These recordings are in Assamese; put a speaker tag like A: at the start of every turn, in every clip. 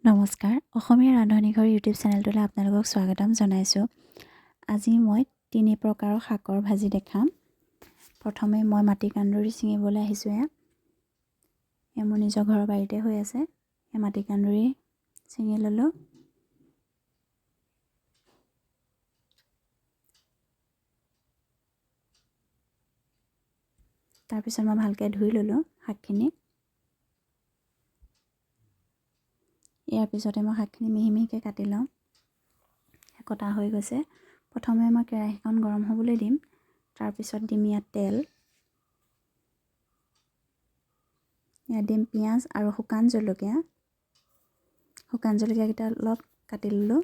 A: নমস্কাৰ, অসমীয়া ৰান্ধনীঘৰ ইউটিউব চেনেলটোলৈ আপোনালোকক স্বাগতম জনাইছোঁ। আজি মই 3 প্ৰকাৰৰ শাকৰ ভাজি দেখাম। প্ৰথমে মই মাটিকান্দুৰী ছিঙিবলৈ আহিছোঁ। এয়া মোৰ নিজৰ ঘৰৰ বাৰীতে হৈ আছে। এই মাটিকান্দুৰী ছিঙি ল'লোঁ। তাৰপিছত মই ভালকৈ ধুই ল'লোঁ শাকখিনি। ইয়াৰ পিছতে মই শাকখিনি মিহি মিহিকৈ কাটি লওঁ। কটা হৈ গৈছে। প্ৰথমে মই কেৰাহীখন গৰম হ'বলৈ দিম। তাৰপিছত দিম ইয়াত তেল। ইয়াত দিম পিঁয়াজ আৰু শুকান জলকীয়া। শুকান জলকীয়াকেইটা অলপ কাটি ল'লোঁ।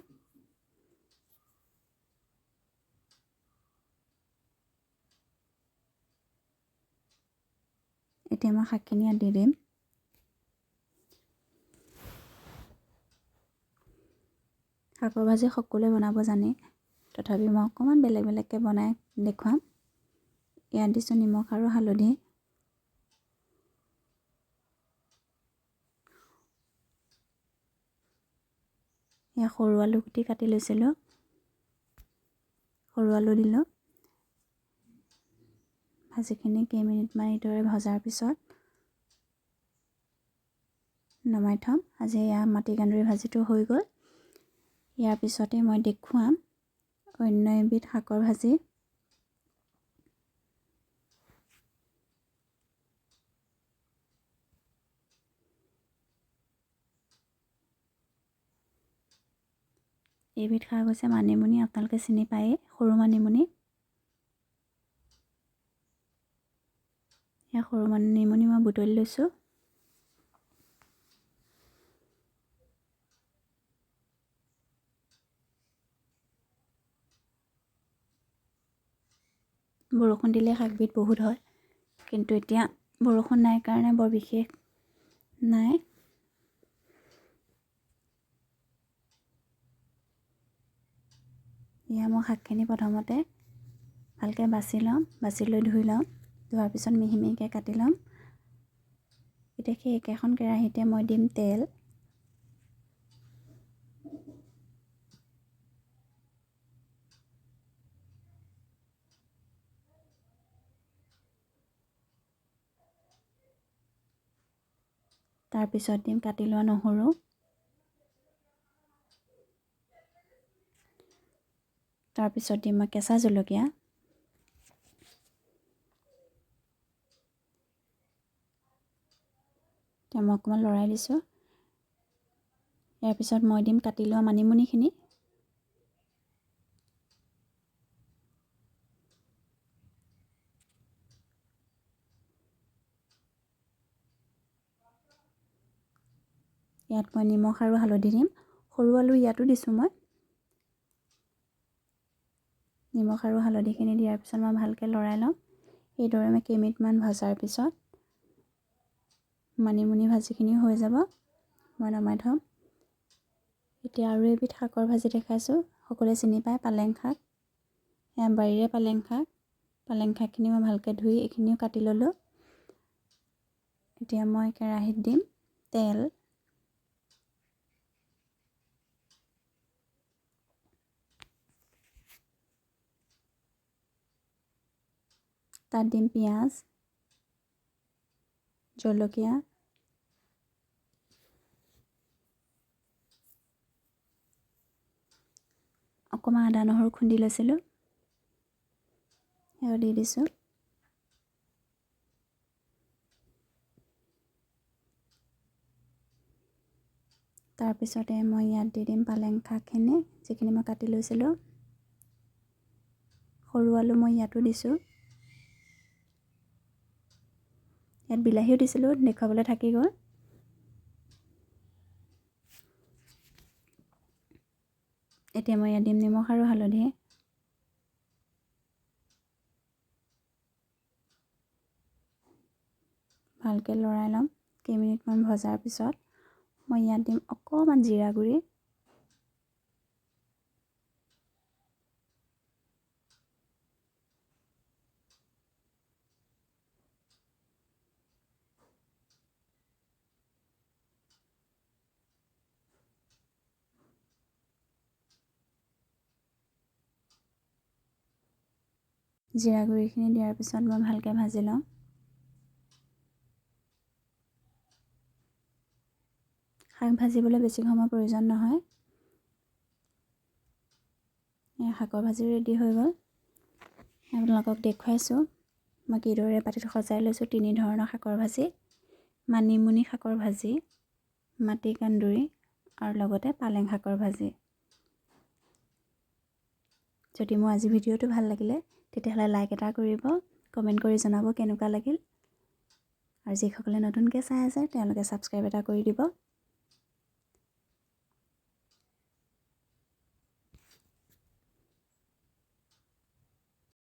A: এতিয়া মই শাকখিনি ইয়াত দি দিম। শাকৰ ভাজি সকলোৱে বনাব জানে, তথাপি মই অকণমান বেলেগকৈ বনাই দেখুৱাম। ইয়াত দিছোঁ নিমখ আৰু হালধি। ইয়াত সৰু আলু কুটি কাটি লৈছিলোঁ, সৰু আলু দিলোঁ। ভাজিখিনি কেইমিনিটমান এইদৰে ভজাৰ পিছত নমাই থ'ম। আজি এয়া মাটিকান্দুৰী ভাজিটো হৈ গ'ল। ইয়াৰ পিছতে মই দেখুৱাম অন্য এবিধ শাকৰ ভাজি। এইবিধ শাক হৈছে মানিমুনি। আপোনালোকে চিনি পায়েই, সৰু মানিমুনি। এয়া সৰু মানিমুনি মই বুটলি লৈছোঁ। বৰষুণ দিলে শাকবিধ বহুত হয়, কিন্তু এতিয়া বৰষুণ নাই কাৰণে বৰ বিশেষ নাই। এয়া মই শাকখিনি প্ৰথমতে ভালকৈ বাছি ল'ম, বাছি লৈ ধুই ল'ম। ধোৱাৰ পিছত মিহি মিহিকৈ কাটি ল'ম। এতিয়া সেই একেখন কেৰাহীতে মই দিম তেল। তাৰপিছত দিম কাটি লোৱা নহৰু। তাৰপিছত দিম মই কেঁচা জলকীয়া। এতিয়া মই অকণমান লৰাই দিছোঁ। ইয়াৰ পিছত মই দিম কাটি লোৱা মানিমুনিখিনি। ইয়াত মই নিমখ আৰু হালধি দিম। সৰু আলু ইয়াতো দিছোঁ মই। নিমখ আৰু হালধিখিনি দিয়াৰ পিছত মই ভালকৈ লৰাই ল'ম। এইদৰে মই কেইমিনিটমান ভজাৰ পিছত মানিমুনি ভাজিখিনি হৈ যাব। মই নমাই থ'ম। এতিয়া আৰু এবিধ শাকৰ ভাজি দেখাইছোঁ। সকলোৱে চিনি পায় পালেং শাক। এয়া বাৰীৰে পালেং শাক। পালেং শাকখিনি মই ভালকৈ ধুই এইখিনিও কাটি ল'লোঁ। এতিয়া মই কেৰাহীত দিম তেল। তাত দিম পিঁয়াজ, জলকীয়া, অকণমান আদা নহৰু খুন্দি লৈছিলোঁ, সেয়া দি দিছোঁ। তাৰপিছতে মই ইয়াত দি দিম পালেং শাকখিনি, যিখিনি মই কাটি লৈছিলোঁ। সৰু আলু মই ইয়াতো দিছোঁ। ইয়াত বিলাহীও দিছিলোঁ, দেখুৱাবলৈ থাকি গ'ল। এতিয়া মই ইয়াত দিম নিমখ আৰু হালধি। ভালকৈ লৰাই ল'ম। কেইমিনিটমান ভজাৰ পিছত মই ইয়াত দিম অকণমান জিৰা গুড়ি। জিৰা গুড়িখিনি দিয়াৰ পিছত মই ভালকৈ ভাজি লওঁ। শাক ভাজিবলৈ বেছি সময় প্ৰয়োজন নহয়। শাকৰ ভাজি ৰেডি হৈ গ'ল। আপোনালোকক দেখুৱাইছোঁ মই কিদৰে পাতিত সজাই লৈছোঁ। 3 ধৰণৰ শাকৰ ভাজি, মানিমুনি শাকৰ ভাজি, মাটিকান্দুৰি আৰু লগতে পালেং শাকৰ ভাজি। যদি মোৰ আজি ভিডিঅ'টো ভাল লাগিলে তেতিয়াহ'লে লাইক এটা কৰিব, কমেণ্ট কৰি জনাব কেনেকুৱা লাগিল। আৰু যিসকলে নতুনকৈ চাই আছে তেওঁলোকে ছাবস্ক্ৰাইব এটা কৰি দিব।